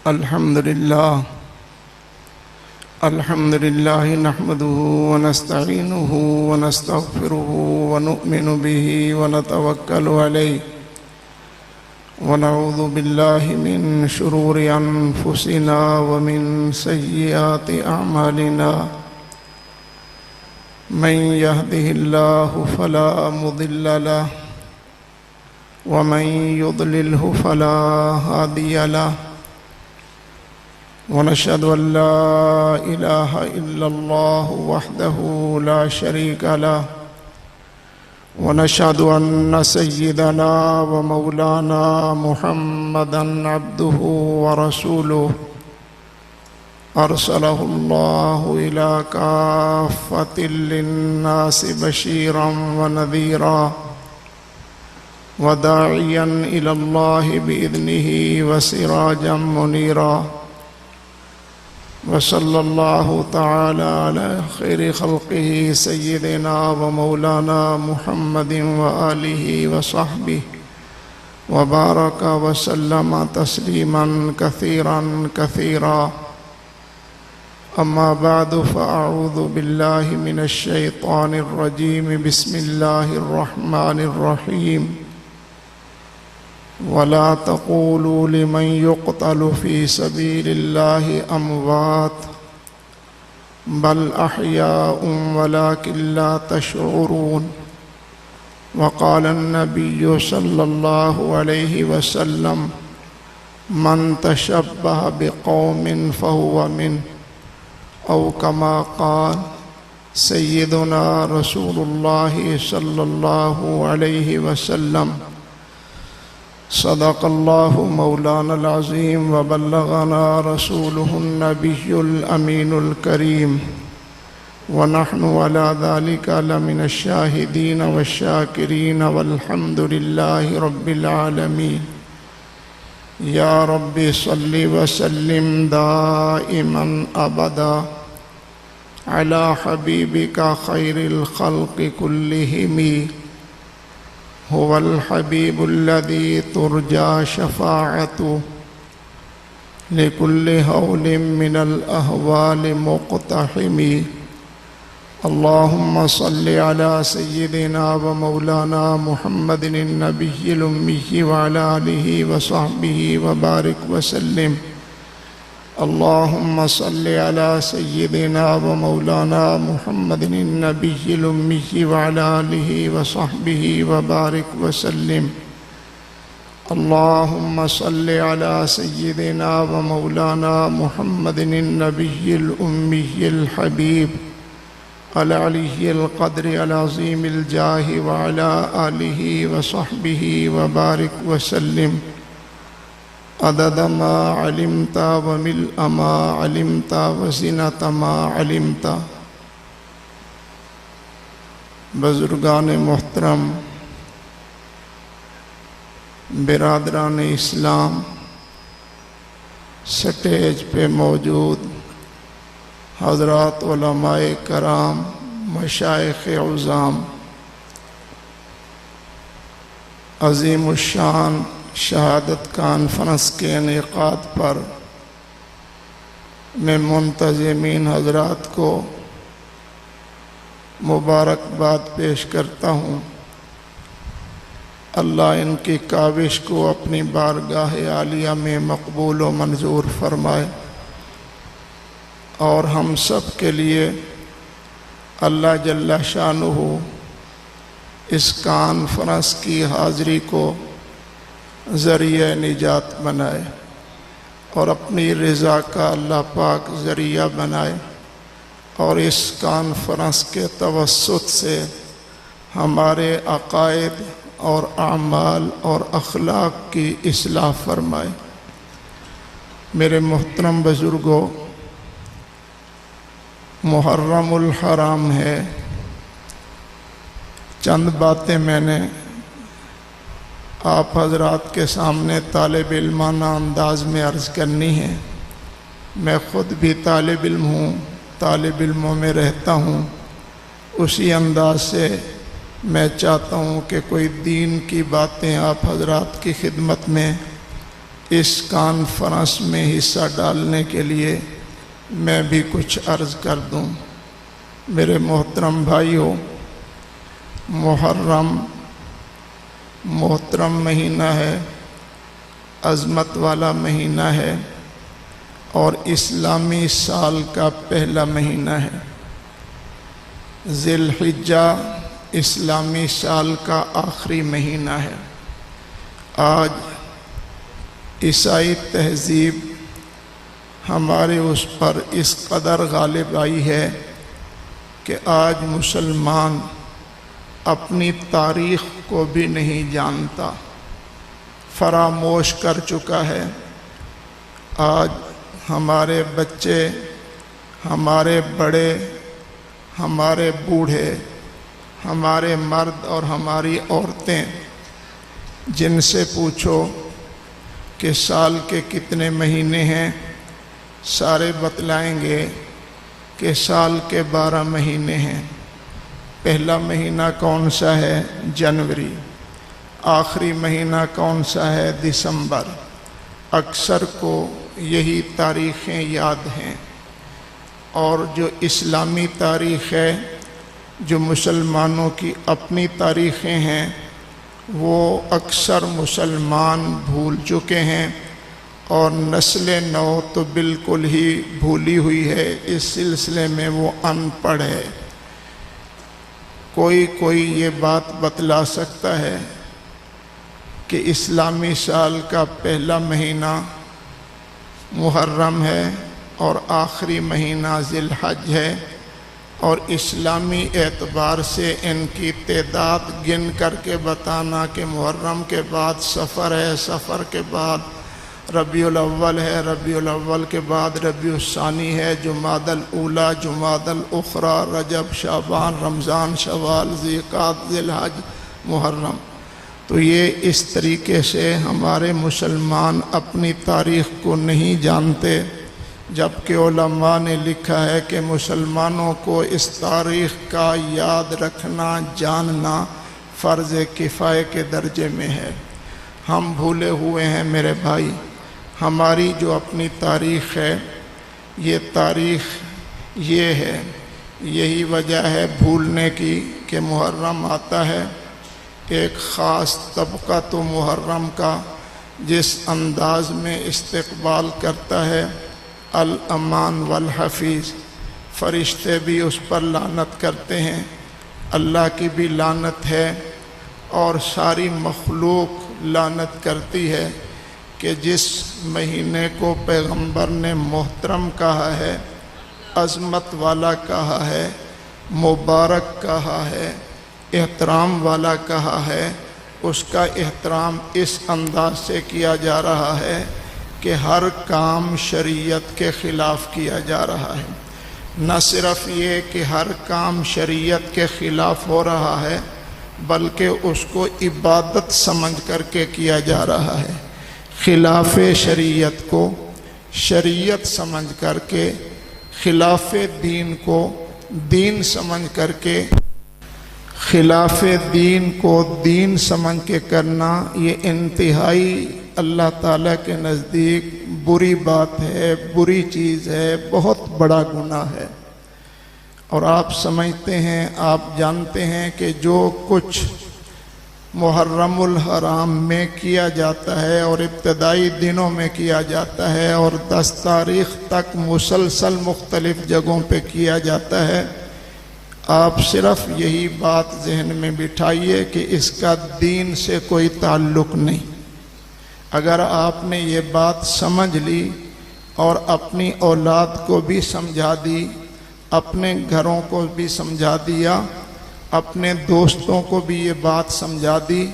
الحمد لله نحمده ونستعينه ونستغفره ونؤمن به ونتوكل عليه ونعوذ بالله من شرور أنفسنا ومن سيئات أعمالنا من يهده الله فلا مضل له ومن يضلله فلا هادي له ونشهد أن لا إله إلا الله وحده لا شريك له ونشهد أن سيدنا ومولانا محمدا عبده ورسوله أرسله الله إلى كافة للناس بشيرا ونذيرا وداعيا إلى الله بإذنه وسراجا منيرا وصلى الله تعالى على خير خلقه سيدنا ومولانا محمد وآله وصحبه وبارك وسلم تسليما كثيرا كثيرا أما بعد فأعوذ بالله من الشيطان الرجيم بسم الله الرحمن الرحيم ولا تقولوا لمن يقتل في سبيل الله أموات بل أحياء ولكن لا تشعرون وقال النبي صلى الله عليه وسلم من تشبه بقوم فهو منه أو كما قال سيدنا رسول الله صلى الله عليه وسلم صدق الله مولانا العظيم وبلغنا رسوله النبي الأمين الكريم ونحن على ذلك لمن الشاهدين والشاكرين والحمد لله رب العالمين يا رب صل وسلم دائما أبدا على حبيبك خير الخلق كلهم هو الحبيب الذي ترجى شفاعته لكل هول من الأهوال مقتحم اللهم صل على سيدنا ومولانا محمد النبي الأمي وعلى آله وصحبه وبارك وسلم اللهم صل على سيدنا ومولانا محمد النبي الأمي وعلى آله وصحبه وبارك وسلم اللهم صل على سيدنا ومولانا محمد النبي الأمي الحبيب العلي القدر العظيم الجاه وعلى آله وصحبه وبارك وسلم عدد ما علمت وملء ما علمت وزنة ما علمت بزرگان محترم، برادران اسلام، سٹیج پہ موجود حضرات علماء کرام، مشائخ عظام، عظیم الشان شہادت کانفرنس کے انعقاد پر میں منتظمین حضرات کو مبارکباد پیش کرتا ہوں۔ اللہ ان کی کاوش کو اپنی بارگاہ عالیہ میں مقبول و منظور فرمائے، اور ہم سب کے لیے اللہ جل شانہ اس کانفرنس کی حاضری کو ذریعہ نجات بنائے، اور اپنی رضا کا اللہ پاک ذریعہ بنائے، اور اس کانفرنس کے توسط سے ہمارے عقائد اور اعمال اور اخلاق کی اصلاح فرمائے۔ میرے محترم بزرگوں، محرم الحرام ہے، چند باتیں میں نے آپ حضرات کے سامنے طالب علمانہ انداز میں عرض کرنی ہے۔ میں خود بھی طالب علم ہوں، طالب علموں میں رہتا ہوں، اسی انداز سے میں چاہتا ہوں کہ کوئی دین کی باتیں آپ حضرات کی خدمت میں اس کانفرنس میں حصہ ڈالنے کے لیے میں بھی کچھ عرض کر دوں۔ میرے محترم بھائیوں، محترم مہینہ ہے، عظمت والا مہینہ ہے اور اسلامی سال کا پہلا مہینہ ہے۔ ذی الحجہ اسلامی سال کا آخری مہینہ ہے۔ آج عیسائی تہذیب ہمارے اس پر اس قدر غالب آئی ہے کہ آج مسلمان اپنی تاریخ کو بھی نہیں جانتا، فراموش کر چکا ہے۔ آج ہمارے بچے، ہمارے بڑے، ہمارے بوڑھے، ہمارے مرد اور ہماری عورتیں جن سے پوچھو کہ سال کے کتنے مہینے ہیں، سارے بتلائیں گے کہ سال کے 12 مہینے ہیں۔ پہلا مہینہ کون سا ہے؟ جنوری۔ آخری مہینہ کون سا ہے؟ دسمبر۔ اکثر کو یہی تاریخیں یاد ہیں، اور جو اسلامی تاریخ ہے، جو مسلمانوں کی اپنی تاریخیں ہیں، وہ اکثر مسلمان بھول چکے ہیں، اور نسل نو تو بالکل ہی بھولی ہوئی ہے۔ اس سلسلے میں وہ ان پڑھ ہے۔ کوئی یہ بات بتلا سکتا ہے کہ اسلامی سال کا پہلا مہینہ محرم ہے اور آخری مہینہ ذی الحج ہے، اور اسلامی اعتبار سے ان کی تعداد گن کر کے بتانا کہ محرم کے بعد سفر ہے، سفر کے بعد ربیع الاول ہے، ربیع الاول کے بعد ربیع الثانی ہے، جمادی الاولیٰ، جمادی الاخری، رجب، شعبان، رمضان، شوال، ذی القعدہ، ذی الحج، محرم۔ تو یہ اس طریقے سے ہمارے مسلمان اپنی تاریخ کو نہیں جانتے، جبکہ علماء نے لکھا ہے کہ مسلمانوں کو اس تاریخ کا یاد رکھنا، جاننا فرض کفایہ کے درجے میں ہے۔ ہم بھولے ہوئے ہیں میرے بھائی۔ ہماری جو اپنی تاریخ ہے، یہ تاریخ یہ ہے، یہی وجہ ہے بھولنے کی کہ محرم آتا ہے، ایک خاص طبقہ تو محرم کا جس انداز میں استقبال کرتا ہے، الامان والحفیظ، فرشتے بھی اس پر لعنت کرتے ہیں، اللہ کی بھی لعنت ہے، اور ساری مخلوق لعنت کرتی ہے کہ جس مہینے کو پیغمبر نے محترم کہا ہے، عظمت والا کہا ہے، مبارک کہا ہے، احترام والا کہا ہے، اس کا احترام اس انداز سے کیا جا رہا ہے کہ ہر کام شریعت کے خلاف کیا جا رہا ہے۔ نہ صرف یہ کہ ہر کام شریعت کے خلاف ہو رہا ہے، بلکہ اس کو عبادت سمجھ کر کے کیا جا رہا ہے۔ خلاف شریعت کو شریعت سمجھ کر کے، خلاف دین کو دین سمجھ کر کے، خلاف دین کو دین سمجھ کے کرنا، یہ انتہائی اللہ تعالیٰ کے نزدیک بری بات ہے، بری چیز ہے، بہت بڑا گناہ ہے۔ اور آپ سمجھتے ہیں، آپ جانتے ہیں کہ جو کچھ محرم الحرام میں کیا جاتا ہے اور ابتدائی دنوں میں کیا جاتا ہے اور 10 تاریخ تک مسلسل مختلف جگہوں پہ کیا جاتا ہے، آپ صرف یہی بات ذہن میں بٹھائیے کہ اس کا دین سے کوئی تعلق نہیں۔ اگر آپ نے یہ بات سمجھ لی اور اپنی اولاد کو بھی سمجھا دی، اپنے گھروں کو بھی سمجھا دیا، اپنے دوستوں کو بھی یہ بات سمجھا دی،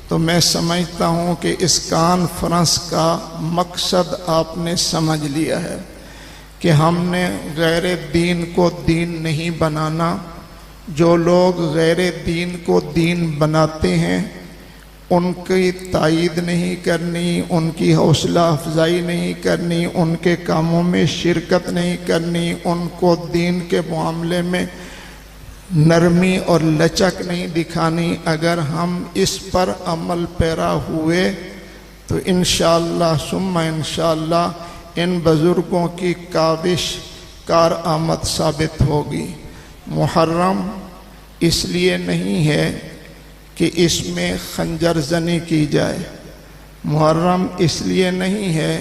تو میں سمجھتا ہوں کہ اس کانفرنس کا مقصد آپ نے سمجھ لیا ہے کہ ہم نے غیر دین کو دین نہیں بنانا۔ جو لوگ غیر دین کو دین بناتے ہیں، ان کی تائید نہیں کرنی، ان کی حوصلہ افزائی نہیں کرنی، ان کے کاموں میں شرکت نہیں کرنی، ان کو دین کے معاملے میں نرمی اور لچک نہیں دکھانی۔ اگر ہم اس پر عمل پیرا ہوئے تو انشاءاللہ ثم انشاءاللہ ان بزرگوں کی کاوش کارآمد ثابت ہوگی۔ محرم اس لیے نہیں ہے کہ اس میں خنجر زنی کی جائے، محرم اس لیے نہیں ہے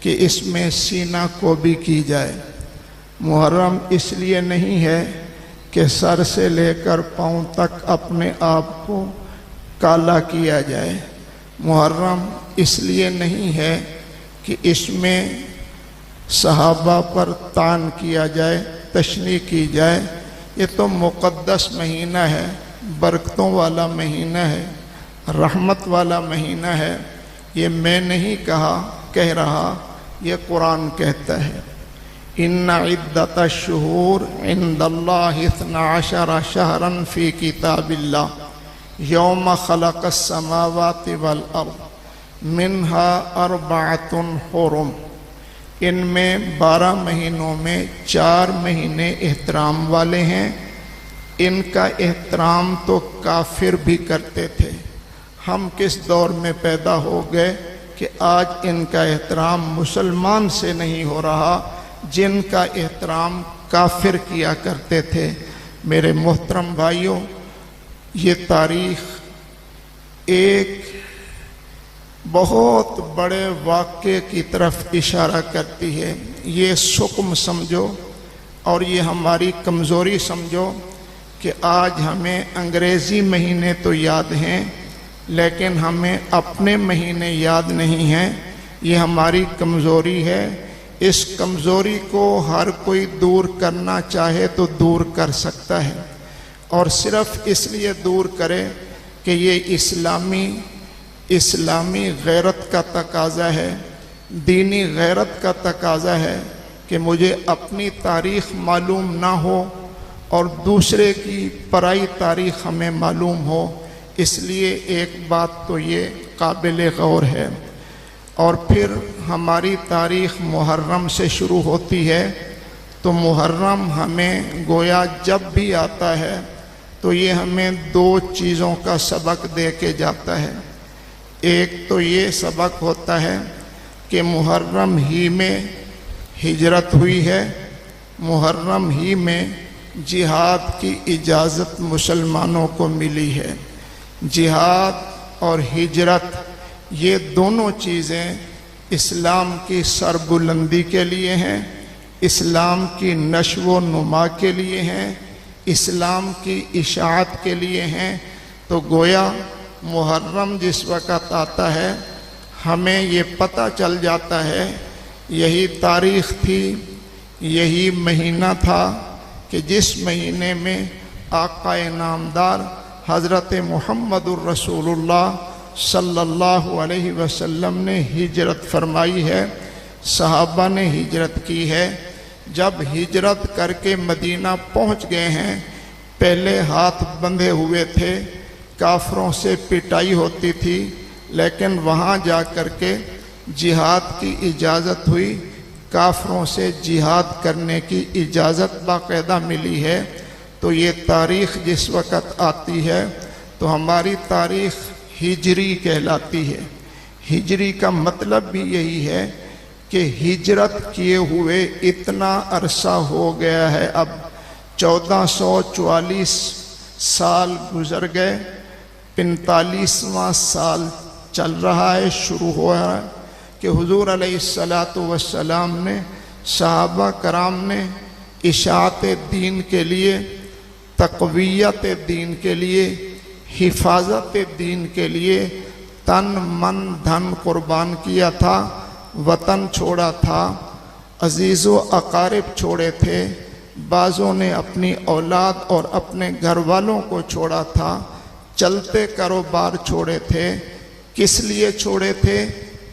کہ اس میں سینہ کوبی کی جائے، محرم اس لیے نہیں ہے کہ سر سے لے کر پاؤں تک اپنے آپ کو کالا کیا جائے، محرم اس لیے نہیں ہے کہ اس میں صحابہ پر طعن کیا جائے، تشنیع کی جائے۔ یہ تو مقدس مہینہ ہے، برکتوں والا مہینہ ہے، رحمت والا مہینہ ہے۔ یہ میں نہیں کہہ رہا، یہ قرآن کہتا ہے۔ ان عدت الشہور عند اللہ 12 شہرا فی کتاب اللہ یوم خلق السماوات والارض منها 4 حرم۔ ان میں 12 مہینوں میں 4 مہینے احترام والے ہیں۔ ان کا احترام تو کافر بھی کرتے تھے۔ ہم کس دور میں پیدا ہو گئے کہ آج ان کا احترام مسلمان سے نہیں ہو رہا جن کا احترام کافر کیا کرتے تھے۔ میرے محترم بھائیوں، یہ تاریخ ایک بہت بڑے واقعے کی طرف اشارہ کرتی ہے۔ یہ سقم سمجھو اور یہ ہماری کمزوری سمجھو کہ آج ہمیں انگریزی مہینے تو یاد ہیں لیکن ہمیں اپنے مہینے یاد نہیں ہیں۔ یہ ہماری کمزوری ہے۔ اس کمزوری کو ہر کوئی دور کرنا چاہے تو دور کر سکتا ہے، اور صرف اس لیے دور کرے کہ یہ اسلامی غیرت کا تقاضا ہے، دینی غیرت کا تقاضا ہے کہ مجھے اپنی تاریخ معلوم نہ ہو اور دوسرے کی پرائی تاریخ ہمیں معلوم ہو۔ اس لیے ایک بات تو یہ قابل غور ہے۔ اور پھر ہماری تاریخ محرم سے شروع ہوتی ہے، تو محرم ہمیں گویا جب بھی آتا ہے تو یہ ہمیں 2 چیزوں کا سبق دے کے جاتا ہے۔ ایک تو یہ سبق ہوتا ہے کہ محرم ہی میں ہجرت ہوئی ہے، محرم ہی میں جہاد کی اجازت مسلمانوں کو ملی ہے۔ جہاد اور ہجرت یہ دونوں چیزیں اسلام کی سربلندی کے لیے ہیں، اسلام کی نشو و نما کے لیے ہیں، اسلام کی اشاعت کے لیے ہیں۔ تو گویا محرم جس وقت آتا ہے ہمیں یہ پتہ چل جاتا ہے، یہی تاریخ تھی، یہی مہینہ تھا کہ جس مہینے میں آقا نامدار حضرت محمد الرسول اللہ صلی اللہ علیہ وسلم نے ہجرت فرمائی ہے، صحابہ نے ہجرت کی ہے۔ جب ہجرت کر کے مدینہ پہنچ گئے ہیں، پہلے ہاتھ بندھے ہوئے تھے، کافروں سے پٹائی ہوتی تھی، لیکن وہاں جا کر کے جہاد کی اجازت ہوئی، کافروں سے جہاد کرنے کی اجازت باقاعدہ ملی ہے۔ تو یہ تاریخ جس وقت آتی ہے تو ہماری تاریخ ہجری کہلاتی ہے۔ ہجری کا مطلب بھی یہی ہے کہ ہجرت کیے ہوئے اتنا عرصہ ہو گیا ہے، اب 1444 سال گزر گئے، 45واں سال چل رہا ہے، شروع ہو رہا ہے کہ حضور علیہ السلام نے، صحابہ کرام نے اشاعت دین کے لیے، تقویت دین کے لیے، حفاظت دین کے لیے تن من دھن قربان کیا تھا، وطن چھوڑا تھا، عزیز و اقارب چھوڑے تھے، بعضوں نے اپنی اولاد اور اپنے گھر والوں کو چھوڑا تھا، چلتے کاروبار چھوڑے تھے۔ کس لیے چھوڑے تھے؟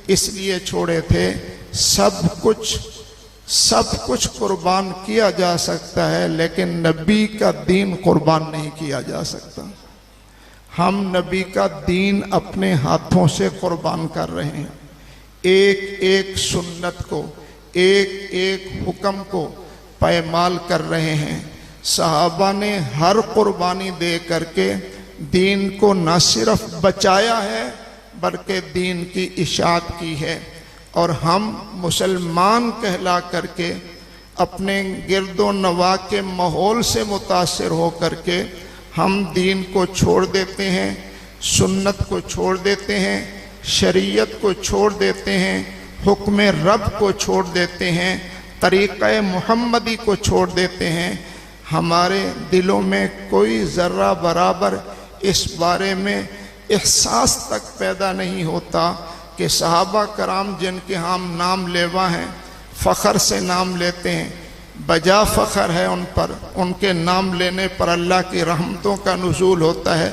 اس لیے چھوڑے تھے سب کچھ قربان کیا جا سکتا ہے لیکن نبی کا دین قربان نہیں کیا جا سکتا۔ ہم نبی کا دین اپنے ہاتھوں سے قربان کر رہے ہیں، ایک ایک سنت کو، ایک ایک حکم کو پایمال کر رہے ہیں۔ صحابہ نے ہر قربانی دے کر کے دین کو نہ صرف بچایا ہے بلکہ دین کی اشاعت کی ہے، اور ہم مسلمان کہلا کر کے اپنے گرد و نواح کے ماحول سے متاثر ہو کر کے ہم دین کو چھوڑ دیتے ہیں، سنت کو چھوڑ دیتے ہیں، شریعت کو چھوڑ دیتے ہیں، حکم رب کو چھوڑ دیتے ہیں، طریقہ محمدی کو چھوڑ دیتے ہیں۔ ہمارے دلوں میں کوئی ذرہ برابر اس بارے میں احساس تک پیدا نہیں ہوتا کہ صحابہ کرام جن کے ہم نام لیوا ہیں، فخر سے نام لیتے ہیں، بجا فخر ہے ان پر، ان کے نام لینے پر اللہ کی رحمتوں کا نزول ہوتا ہے،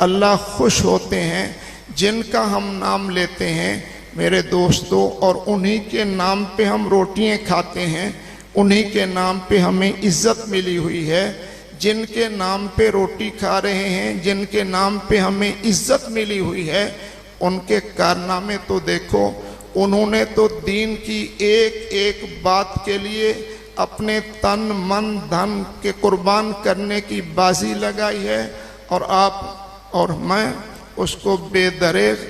اللہ خوش ہوتے ہیں۔ جن کا ہم نام لیتے ہیں میرے دوستو، اور انہی کے نام پہ ہم روٹیاں کھاتے ہیں، انہی کے نام پہ ہمیں عزت ملی ہوئی ہے، جن کے نام پہ روٹی کھا رہے ہیں، جن کے نام پہ ہمیں عزت ملی ہوئی ہے، ان کے کارنامے تو دیکھو۔ انہوں نے تو دین کی ایک ایک بات کے لیے اپنے تن من دھن کے قربان کرنے کی بازی لگائی ہے، اور آپ اور میں اس کو بے دریغ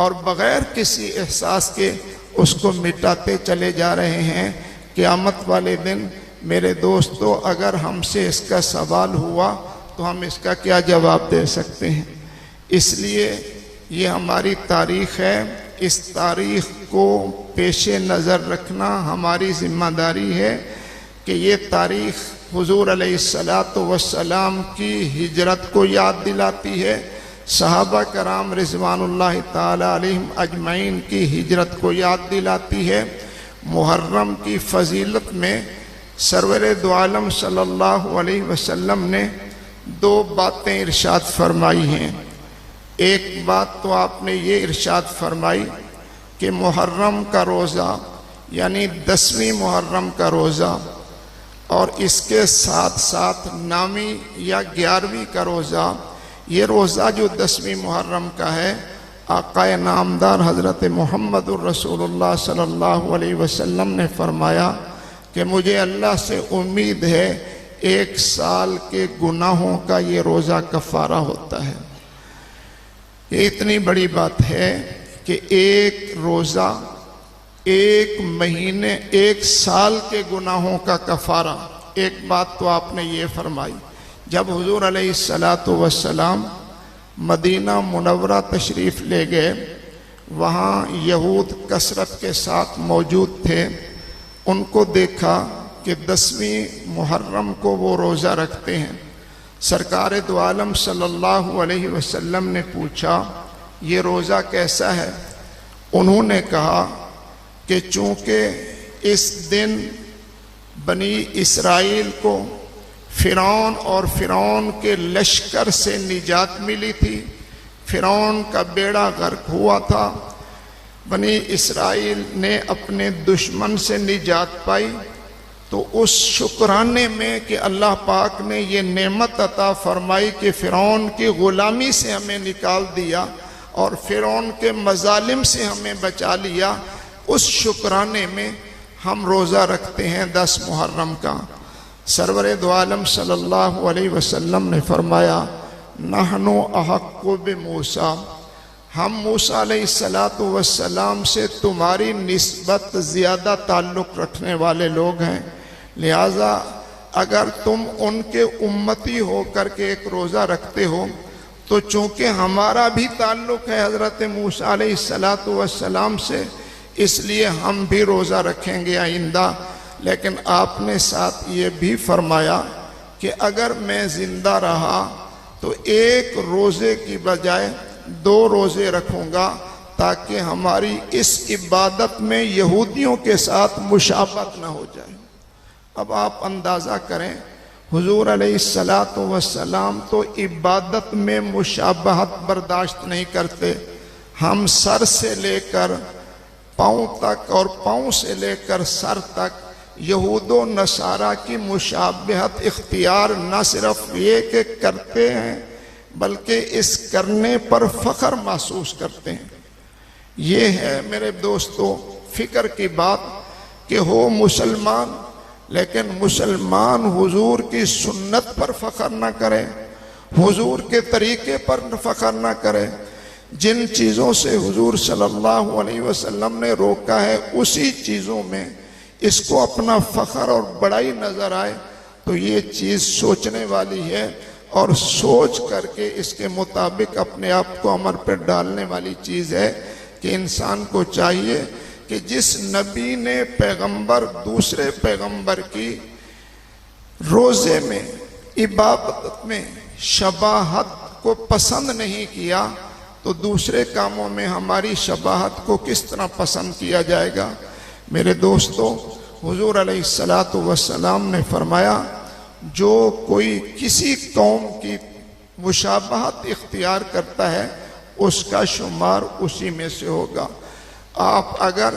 اور بغیر کسی احساس کے اس کو مٹاتے چلے جا رہے ہیں۔ قیامت والے دن میرے دوستو اگر ہم سے اس کا سوال ہوا تو ہم اس کا کیا جواب دے سکتے ہیں؟ اس لیے یہ ہماری تاریخ ہے، اس تاریخ کو پیش نظر رکھنا ہماری ذمہ داری ہے کہ یہ تاریخ حضور علیہ السلام کی ہجرت کو یاد دلاتی ہے، صحابہ کرام رضوان اللہ تعالی علیہم اجمعین کی ہجرت کو یاد دلاتی ہے۔ محرم کی فضیلت میں سرور دو عالم صلی اللہ علیہ وسلم نے دو باتیں ارشاد فرمائی ہیں۔ ایک بات تو آپ نے یہ ارشاد فرمائی کہ محرم کا روزہ یعنی 10ویں محرم کا روزہ، اور اس کے ساتھ ساتھ نامی یا 11ویں کا روزہ، یہ روزہ جو 10ویں محرم کا ہے، آقا نامدار حضرت محمد الرسول اللہ صلی اللہ علیہ وسلم نے فرمایا کہ مجھے اللہ سے امید ہے 1 سال کے گناہوں کا یہ روزہ کفارہ ہوتا ہے۔ یہ اتنی بڑی بات ہے کہ ایک روزہ 1 مہینے 1 سال کے گناہوں کا کفارہ۔ ایک بات تو آپ نے یہ فرمائی، جب حضور علیہ السلام مدینہ منورہ تشریف لے گئے، وہاں یہود کثرت کے ساتھ موجود تھے، ان کو دیکھا کہ 10ویں محرم کو وہ روزہ رکھتے ہیں۔ سرکار دو عالم صلی اللہ علیہ وسلم نے پوچھا یہ روزہ کیسا ہے؟ انہوں نے کہا کہ چونکہ اس دن بنی اسرائیل کو فرعون اور فرعون کے لشکر سے نجات ملی تھی، فرعون کا بیڑا غرق ہوا تھا، بنی اسرائیل نے اپنے دشمن سے نجات پائی، تو اس شکرانے میں کہ اللہ پاک نے یہ نعمت عطا فرمائی کہ فرعون کی غلامی سے ہمیں نکال دیا اور فرعون کے مظالم سے ہمیں بچا لیا، اس شکرانے میں ہم روزہ رکھتے ہیں 10 محرم کا۔ سرور دو عالم صلی اللہ علیہ وسلم نے فرمایا نحن احق بموسیٰ، ہم موسیٰ علیہ السلام سے تمہاری نسبت زیادہ تعلق رکھنے والے لوگ ہیں، لہٰذا اگر تم ان کے امتی ہو کر کے ایک روزہ رکھتے ہو تو چونکہ ہمارا بھی تعلق ہے حضرت موسیٰ علیہ السلام سے، اس لیے ہم بھی روزہ رکھیں گے آئندہ۔ لیکن آپ نے ساتھ یہ بھی فرمایا کہ اگر میں زندہ رہا تو 1 روزے کی بجائے 2 روزے رکھوں گا تاکہ ہماری اس عبادت میں یہودیوں کے ساتھ مشابہت نہ ہو جائے۔ اب آپ اندازہ کریں حضور علیہ السلام تو عبادت میں مشابہت برداشت نہیں کرتے، ہم سر سے لے کر پاؤں تک اور پاؤں سے لے کر سر تک یہود و نصارہ کی مشابہت اختیار نہ صرف یہ کہ کرتے ہیں بلکہ اس کرنے پر فخر محسوس کرتے ہیں۔ یہ ہے میرے دوستو فکر کی بات کہ ہو مسلمان لیکن مسلمان حضور کی سنت پر فخر نہ کرے، حضور کے طریقے پر فخر نہ کرے۔ جن چیزوں سے حضور صلی اللہ علیہ وسلم نے روکا ہے اسی چیزوں میں اس کو اپنا فخر اور بڑائی نظر آئے تو یہ چیز سوچنے والی ہے، اور سوچ کر کے اس کے مطابق اپنے آپ کو عمل پر ڈالنے والی چیز ہے کہ انسان کو چاہیے کہ جس نبی نے پیغمبر دوسرے پیغمبر کی روزے میں عبادت میں شباہت کو پسند نہیں کیا تو دوسرے کاموں میں ہماری شباہت کو کس طرح پسند کیا جائے گا؟ میرے دوستو، حضور علیہ السلام نے فرمایا جو کوئی کسی قوم کی مشابہت اختیار کرتا ہے اس کا شمار اسی میں سے ہوگا۔ آپ اگر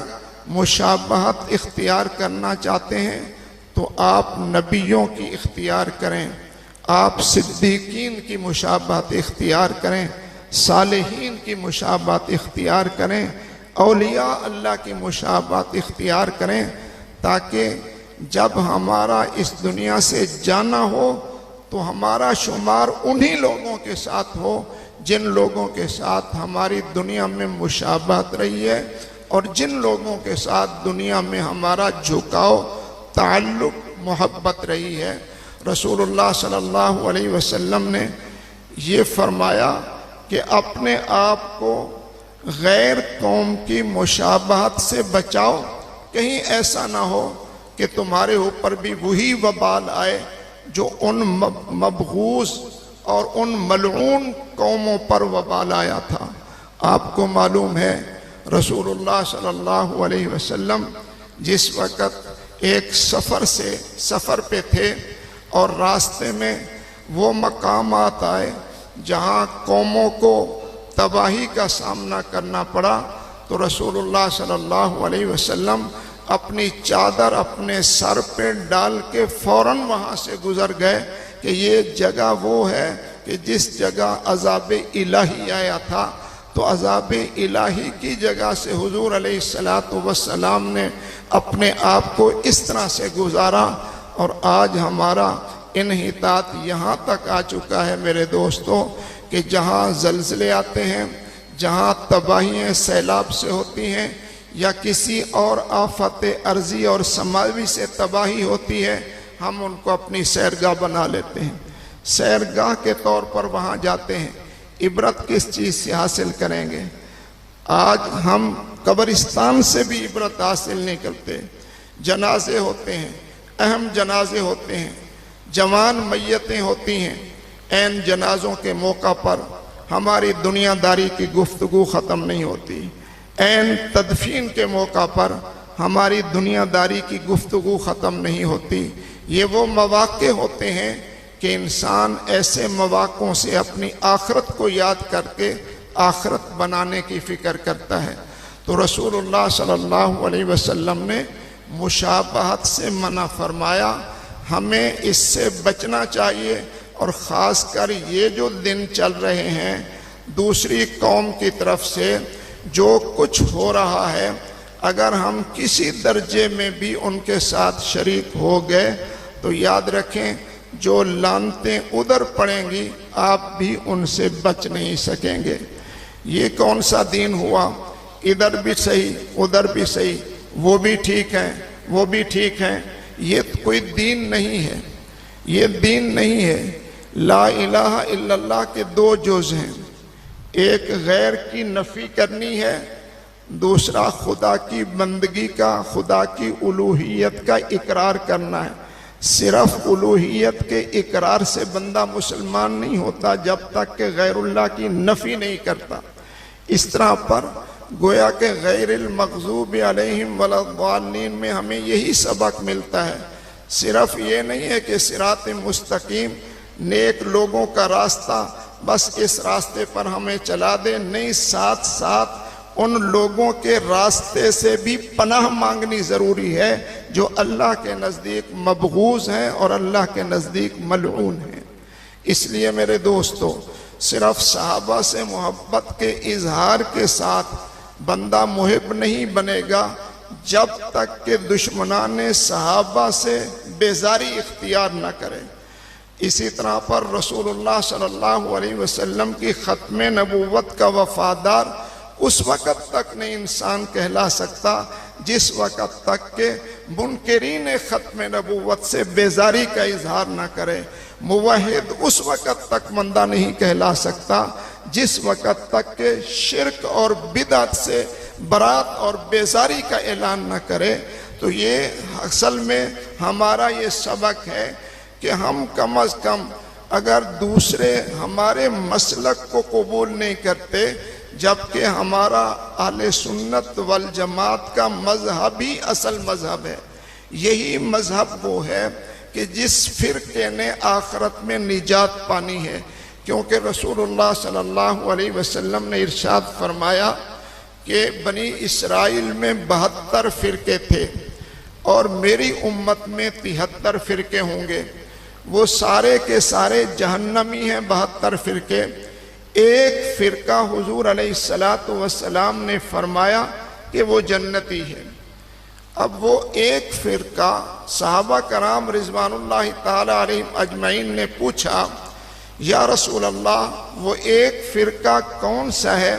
مشابہت اختیار کرنا چاہتے ہیں تو آپ نبیوں کی اختیار کریں، آپ صدیقین کی مشابہت اختیار کریں، صالحین کی مشابہت اختیار کریں، اولیاء اللہ کی مشابہت اختیار کریں، تاکہ جب ہمارا اس دنیا سے جانا ہو تو ہمارا شمار انہی لوگوں کے ساتھ ہو جن لوگوں کے ساتھ ہماری دنیا میں مشابہت رہی ہے اور جن لوگوں کے ساتھ دنیا میں ہمارا جھکاؤ تعلق محبت رہی ہے۔ رسول اللہ صلی اللہ علیہ وسلم نے یہ فرمایا کہ اپنے آپ کو غیر قوم کی مشابہت سے بچاؤ، کہیں ایسا نہ ہو کہ تمہارے اوپر بھی وہی وبال آئے جو ان مبغوض اور ان ملعون قوموں پر وبال آیا تھا۔ آپ کو معلوم ہے رسول اللہ صلی اللہ علیہ وسلم جس وقت ایک سفر پہ تھے اور راستے میں وہ مقامات آئے جہاں قوموں کو تباہی کا سامنا کرنا پڑا تو رسول اللہ صلی اللہ علیہ وسلم اپنی چادر اپنے سر پہ ڈال کے فوراً وہاں سے گزر گئے کہ یہ جگہ وہ ہے کہ جس جگہ عذاب الہی آیا تھا، تو عذاب الہی کی جگہ سے حضور علیہ السلام نے اپنے آپ کو اس طرح سے گزارا، اور آج ہمارا انحطاط یہاں تک آ چکا ہے میرے دوستو کہ جہاں زلزلے آتے ہیں، جہاں تباہیاں سیلاب سے ہوتی ہیں یا کسی اور آفت ارضی اور سماوی سے تباہی ہوتی ہے، ہم ان کو اپنی سیرگاہ بنا لیتے ہیں، سیرگاہ کے طور پر وہاں جاتے ہیں۔ عبرت کس چیز سے حاصل کریں گے؟ آج ہم قبرستان سے بھی عبرت حاصل نہیں کرتے۔ جنازے ہوتے ہیں، اہم جنازے ہوتے ہیں، جوان میتیں ہوتی ہیں، عین جنازوں کے موقع پر ہماری دنیا داری کی گفتگو ختم نہیں ہوتی، عین تدفین کے موقع پر ہماری دنیا داری کی گفتگو ختم نہیں ہوتی۔ یہ وہ مواقع ہوتے ہیں کہ انسان ایسے مواقعوں سے اپنی آخرت کو یاد کر کے آخرت بنانے کی فکر کرتا ہے۔ تو رسول اللہ صلی اللہ علیہ وسلم نے مشابہت سے منع فرمایا، ہمیں اس سے بچنا چاہیے، اور خاص کر یہ جو دن چل رہے ہیں دوسری قوم کی طرف سے جو کچھ ہو رہا ہے، اگر ہم کسی درجے میں بھی ان کے ساتھ شریک ہو گئے تو یاد رکھیں جو لعنتیں ادھر پڑیں گی آپ بھی ان سے بچ نہیں سکیں گے۔ یہ کون سا دین ہوا؟ ادھر بھی صحیح ادھر بھی صحیح، وہ بھی ٹھیک ہیں وہ بھی ٹھیک ہیں، یہ کوئی دین نہیں ہے، یہ دین نہیں ہے۔ لا الہ الا اللہ کے دو جز ہیں، ایک غیر کی نفی کرنی ہے، دوسرا خدا کی بندگی کا، خدا کی الوہیت کا اقرار کرنا ہے۔ صرف الوہیت کے اقرار سے بندہ مسلمان نہیں ہوتا جب تک کہ غیر اللہ کی نفی نہیں کرتا۔ اس طرح پر گویا کہ غیر المغضوب علیہم ولا الضالین میں ہمیں یہی سبق ملتا ہے۔ صرف یہ نہیں ہے کہ صراط مستقیم نیک لوگوں کا راستہ، بس اس راستے پر ہمیں چلا دے، نہیں، ساتھ ساتھ ان لوگوں کے راستے سے بھی پناہ مانگنی ضروری ہے جو اللہ کے نزدیک مبغوض ہیں اور اللہ کے نزدیک ملعون ہیں۔ اس لیے میرے دوستو، صرف صحابہ سے محبت کے اظہار کے ساتھ بندہ محب نہیں بنے گا جب تک کہ دشمنان صحابہ سے بیزاری اختیار نہ کرے۔ اسی طرح پر رسول اللہ صلی اللہ علیہ وسلم کی ختم نبوت کا وفادار اس وقت تک نہیں انسان کہلا سکتا جس وقت تک کہ منکرین ختم نبوت سے بیزاری کا اظہار نہ کرے۔ موحد اس وقت تک بندہ نہیں کہلا سکتا جس وقت تک کہ شرک اور بدعت سے برات اور بیزاری کا اعلان نہ کرے۔ تو یہ اصل میں ہمارا یہ سبق ہے کہ ہم کم از کم اگر دوسرے ہمارے مسلک کو قبول نہیں کرتے، جبکہ ہمارا اہل سنت والجماعت کا مذہب ہی اصل مذہب ہے، یہی مذہب وہ ہے کہ جس فرقے نے آخرت میں نجات پانی ہے، کیونکہ رسول اللہ صلی اللہ علیہ وسلم نے ارشاد فرمایا کہ بنی اسرائیل میں 72 فرقے تھے اور میری امت میں 73 فرقے ہوں گے، وہ سارے کے سارے جہنمی ہیں 72 فرقے۔ ایک فرقہ حضور علیہ السلام نے فرمایا کہ وہ جنتی ہے۔ اب وہ ایک فرقہ صحابہ کرام رضوان اللہ تعالی علیہم اجمعین نے پوچھا، یا رسول اللہ وہ ایک فرقہ کون سا ہے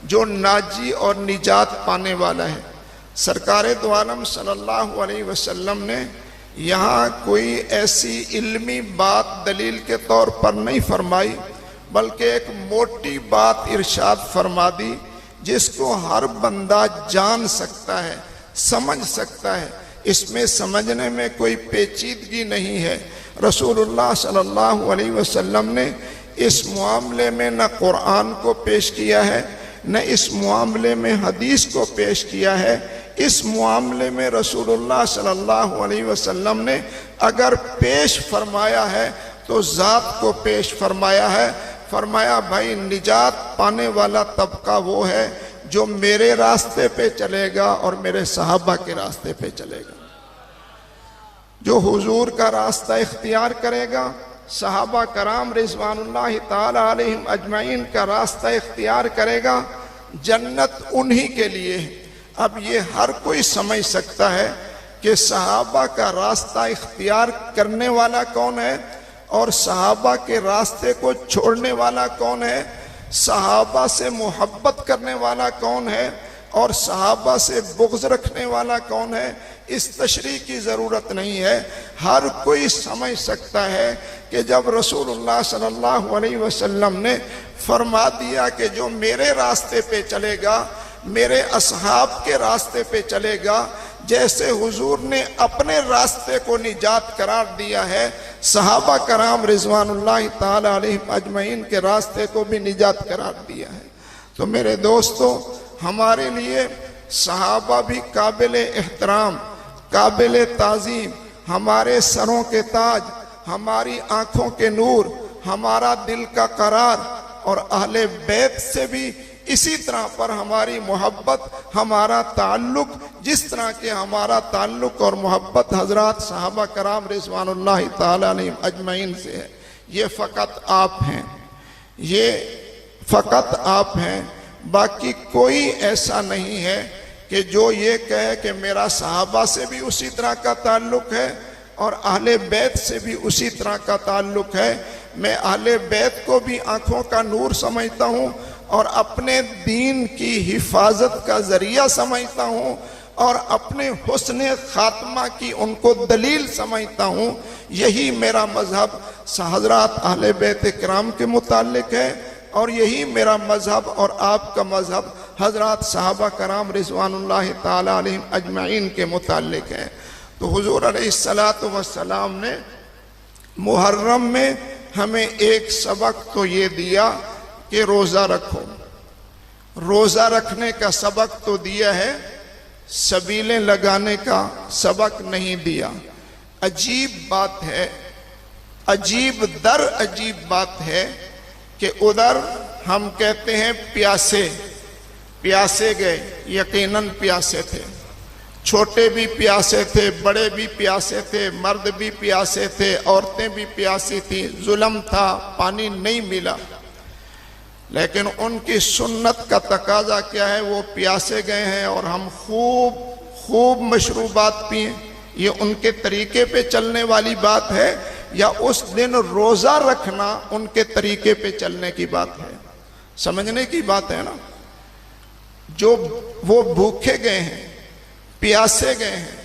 جو ناجی اور نجات پانے والا ہے؟ سرکار دو عالم صلی اللہ علیہ وسلم نے یہاں کوئی ایسی علمی بات دلیل کے طور پر نہیں فرمائی، بلکہ ایک موٹی بات ارشاد فرما دی جس کو ہر بندہ جان سکتا ہے، سمجھ سکتا ہے، اس میں سمجھنے میں کوئی پیچیدگی نہیں ہے۔ رسول اللہ صلی اللہ علیہ وسلم نے اس معاملے میں نہ قرآن کو پیش کیا ہے، نہ اس معاملے میں حدیث کو پیش کیا ہے۔ اس معاملے میں رسول اللہ صلی اللہ علیہ وسلم نے اگر پیش فرمایا ہے تو ذات کو پیش فرمایا ہے۔ فرمایا بھائی نجات پانے والا طبقہ وہ ہے جو میرے راستے پہ چلے گا اور میرے صحابہ کے راستے پہ چلے گا، جو حضور کا راستہ اختیار کرے گا، صحابہ کرام رضوان اللہ تعالی علیہم اجمعین کا راستہ اختیار کرے گا، جنت انہی کے لیے ہے۔ اب یہ ہر کوئی سمجھ سکتا ہے کہ صحابہ کا راستہ اختیار کرنے والا کون ہے اور صحابہ کے راستے کو چھوڑنے والا کون ہے، صحابہ سے محبت کرنے والا کون ہے اور صحابہ سے بغض رکھنے والا کون ہے۔ اس تشریح کی ضرورت نہیں ہے، ہر کوئی سمجھ سکتا ہے کہ جب رسول اللہ صلی اللہ علیہ وسلم نے فرما دیا کہ جو میرے راستے پہ چلے گا، میرے اصحاب کے راستے پہ چلے گا، جیسے حضور نے اپنے راستے کو نجات قرار دیا ہے، صحابہ کرام رضوان اللہ تعالی علیہم اجمعین کے راستے کو بھی نجات قرار دیا ہے۔ تو میرے دوستو، ہمارے لیے صحابہ بھی قابل احترام، قابل تعظیم، ہمارے سروں کے تاج، ہماری آنکھوں کے نور، ہمارا دل کا قرار، اور اہل بیت سے بھی اسی طرح پر ہماری محبت، ہمارا تعلق، جس طرح کہ ہمارا تعلق اور محبت حضرات صحابہ کرام رضوان اللہ تعالی علیہم اجمعین سے ہے۔ یہ فقط آپ ہیں، یہ فقط آپ ہیں، باقی کوئی ایسا نہیں ہے کہ جو یہ کہے کہ میرا صحابہ سے بھی اسی طرح کا تعلق ہے اور اہل بیت سے بھی اسی طرح کا تعلق ہے۔ میں اہل بیت کو بھی آنکھوں کا نور سمجھتا ہوں اور اپنے دین کی حفاظت کا ذریعہ سمجھتا ہوں اور اپنے حسن خاتمہ کی ان کو دلیل سمجھتا ہوں۔ یہی میرا مذہب حضرات اہل بیت کرام کے متعلق ہے اور یہی میرا مذہب اور آپ کا مذہب حضرات صحابہ کرام رضوان اللہ تعالی علیہم اجمعین کے متعلق ہے۔ تو حضور علیہ السلام نے محرم میں ہمیں ایک سبق تو یہ دیا کہ روزہ رکھو۔ روزہ رکھنے کا سبق تو دیا ہے، سبیلیں لگانے کا سبق نہیں دیا۔ عجیب بات ہے، عجیب در عجیب بات ہے کہ ادھر ہم کہتے ہیں پیاسے گئے، یقیناً پیاسے تھے، چھوٹے بھی پیاسے تھے، بڑے بھی پیاسے تھے، مرد بھی پیاسے تھے، عورتیں بھی پیاسی تھیں، ظلم تھا، پانی نہیں ملا، لیکن ان کی سنت کا تقاضا کیا ہے؟ وہ پیاسے گئے ہیں اور ہم خوب مشروبات پئیں۔ یہ ان کے طریقے پہ چلنے والی بات ہے، یا اس دن روزہ رکھنا ان کے طریقے پہ چلنے کی بات ہے؟ سمجھنے کی بات ہے نا۔ جو وہ بھوکے گئے ہیں، پیاسے گئے ہیں،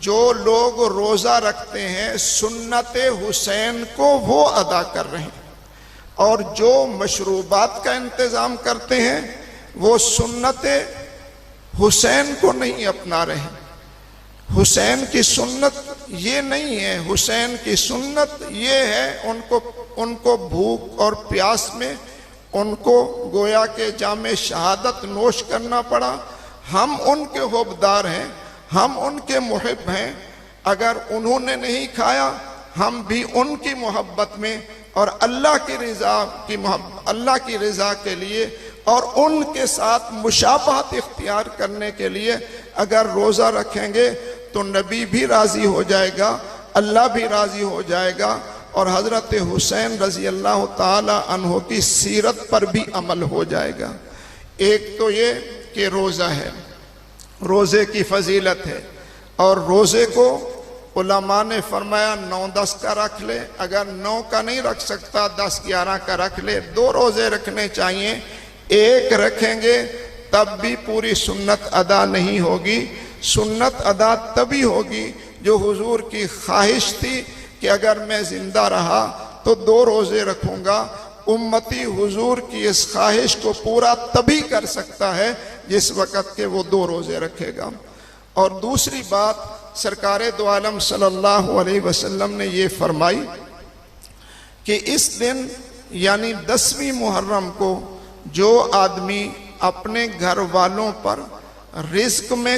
جو لوگ روزہ رکھتے ہیں سنت حسین کو وہ ادا کر رہے ہیں، اور جو مشروبات کا انتظام کرتے ہیں وہ سنت حسین کو نہیں اپنا رہے ہیں۔ حسین کی سنت یہ نہیں ہے، حسین کی سنت یہ ہے ان کو بھوک اور پیاس میں ان کو گویا کہ جام شہادت نوش کرنا پڑا۔ ہم ان کے حبدار ہیں، ہم ان کے محب ہیں، اگر انہوں نے نہیں کھایا ہم بھی ان کی محبت میں اور اللہ کی رضا کے لیے اور ان کے ساتھ مشابہت اختیار کرنے کے لیے اگر روزہ رکھیں گے تو نبی بھی راضی ہو جائے گا، اللہ بھی راضی ہو جائے گا، اور حضرت حسین رضی اللہ تعالی عنہ کی سیرت پر بھی عمل ہو جائے گا۔ ایک تو یہ کہ روزہ ہے، روزے کی فضیلت ہے، اور روزے کو علماء نے فرمایا 9-10 کا رکھ لے، اگر 9 کا نہیں رکھ سکتا 10-11 کا رکھ لے۔ 2 روزے رکھنے چاہیے، ایک رکھیں گے تب بھی پوری سنت ادا نہیں ہوگی۔ سنت ادا تبھی ہوگی جو حضور کی خواہش تھی کہ اگر میں زندہ رہا تو 2 روزے رکھوں گا۔ امتی حضور کی اس خواہش کو پورا تبھی کر سکتا ہے جس وقت کہ وہ 2 روزے رکھے گا۔ اور دوسری بات سرکار دو عالم صلی اللہ علیہ وسلم نے یہ فرمائی کہ اس دن یعنی 10ویں محرم کو جو آدمی اپنے گھر والوں پر رزق میں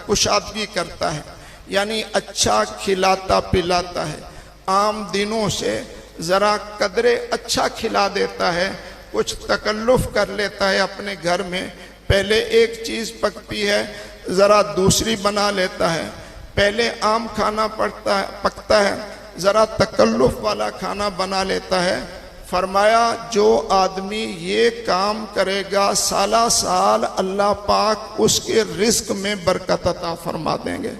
کشادگی کرتا ہے، یعنی اچھا کھلاتا پلاتا ہے، عام دنوں سے ذرا قدرے اچھا کھلا دیتا ہے، کچھ تکلف کر لیتا ہے اپنے گھر میں، پہلے ایک چیز پکتی ہے ذرا دوسری بنا لیتا ہے، پہلے عام کھانا پکتا ہے ذرا تکلف والا کھانا بنا لیتا ہے۔ فرمایا جو آدمی یہ کام کرے گا سالہ سال اللہ پاک اس کے رزق میں برکت عطا فرما دیں گے۔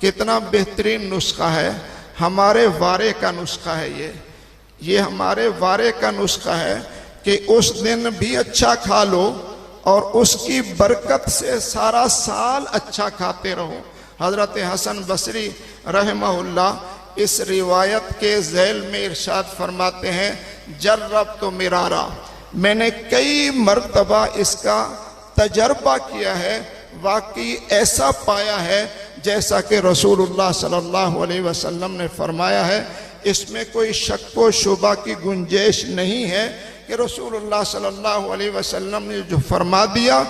کتنا بہترین نسخہ ہے، ہمارے وارے کا نسخہ ہے یہ ہمارے وارے کا نسخہ ہے کہ اس دن بھی اچھا کھا لو اور اس کی برکت سے سارا سال اچھا کھاتے رہو۔ حضرت حسن بصری رحمہ اللہ اس روایت کے ذیل میں ارشاد فرماتے ہیں جرب تو مرارا، میں نے کئی مرتبہ اس کا تجربہ کیا ہے، واقعی ایسا پایا ہے جیسا کہ رسول اللہ صلی اللہ علیہ وسلم نے فرمایا ہے۔ اس میں کوئی شک و شبہ کی گنجائش نہیں ہے کہ رسول اللہ صلی اللہ علیہ وسلم نے جو فرما دیا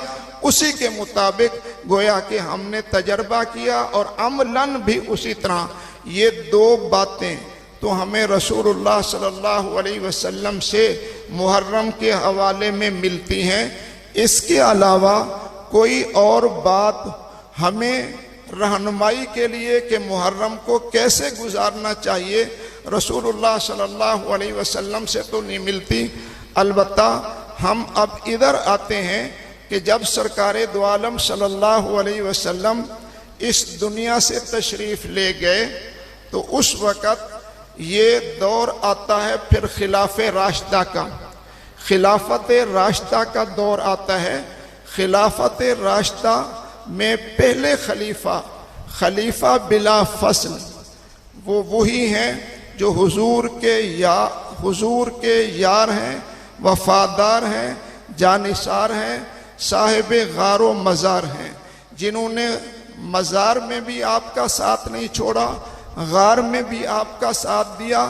اسی کے مطابق گویا کہ ہم نے تجربہ کیا اور عملاً بھی اسی طرح۔ یہ 2 باتیں تو ہمیں رسول اللہ صلی اللہ علیہ وسلم سے محرم کے حوالے میں ملتی ہیں، اس کے علاوہ کوئی اور بات ہمیں رہنمائی کے لیے کہ محرم کو کیسے گزارنا چاہیے رسول اللہ صلی اللہ علیہ وسلم سے تو نہیں ملتی۔ البتہ ہم اب ادھر آتے ہیں کہ جب سرکار دو عالم صلی اللہ علیہ وسلم اس دنیا سے تشریف لے گئے تو اس وقت یہ دور آتا ہے پھر خلاف راشدہ کا، خلافت راشدہ کا دور آتا ہے۔ خلافت راشدہ میں پہلے خلیفہ بلا فصل وہ وہی ہیں جو حضور کے یار ہیں، وفادار ہیں، جانثار ہیں، صاحب غار و مزار ہیں، جنہوں نے مزار میں بھی آپ کا ساتھ نہیں چھوڑا، غار میں بھی آپ کا ساتھ دیا،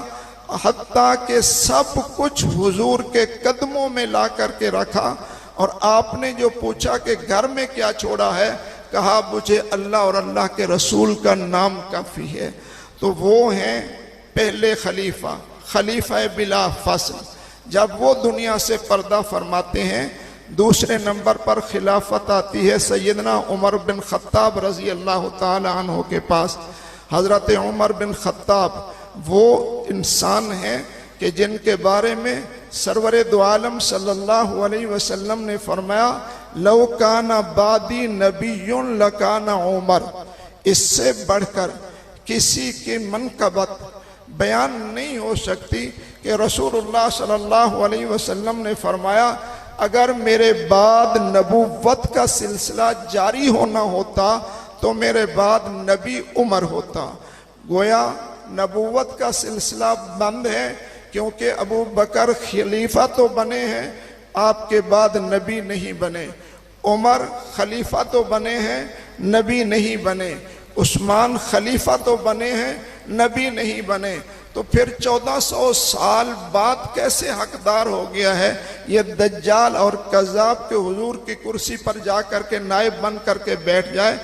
حتیٰ کہ سب کچھ حضور کے قدموں میں لا کر کے رکھا۔ اور آپ نے جو پوچھا کہ گھر میں کیا چھوڑا ہے، کہا مجھے اللہ اور اللہ کے رسول کا نام کافی ہے۔ تو وہ ہیں پہلے خلیفہ بلا فصل، جب وہ دنیا سے پردہ فرماتے ہیں۔ دوسرے نمبر پر خلافت آتی ہے سیدنا عمر بن خطاب رضی اللہ تعالی عنہ کے پاس۔ حضرت عمر بن خطاب وہ انسان ہیں کہ جن کے بارے میں سرور دو عالم صلی اللہ علیہ وسلم نے فرمایا لو کان بعدی نبی لکان عمر، اس سے بڑھ کر کسی کی منقبت بیان نہیں ہو سکتی کہ رسول اللہ صلی اللہ علیہ وسلم نے فرمایا اگر میرے بعد نبوت کا سلسلہ جاری ہونا ہوتا تو میرے بعد نبی عمر ہوتا۔ گویا نبوت کا سلسلہ بند ہے، کیونکہ ابو بکر خلیفہ تو بنے ہیں، آپ کے بعد نبی نہیں بنے۔ عمر خلیفہ تو بنے ہیں، نبی نہیں بنے۔ عثمان خلیفہ تو بنے ہیں، نبی نہیں بنے۔ تو پھر 1400 سال بعد کیسے حقدار ہو گیا ہے یہ دجال اور کذاب کے حضور کی کرسی پر جا کر کے نائب بن کر کے بیٹھ جائے؟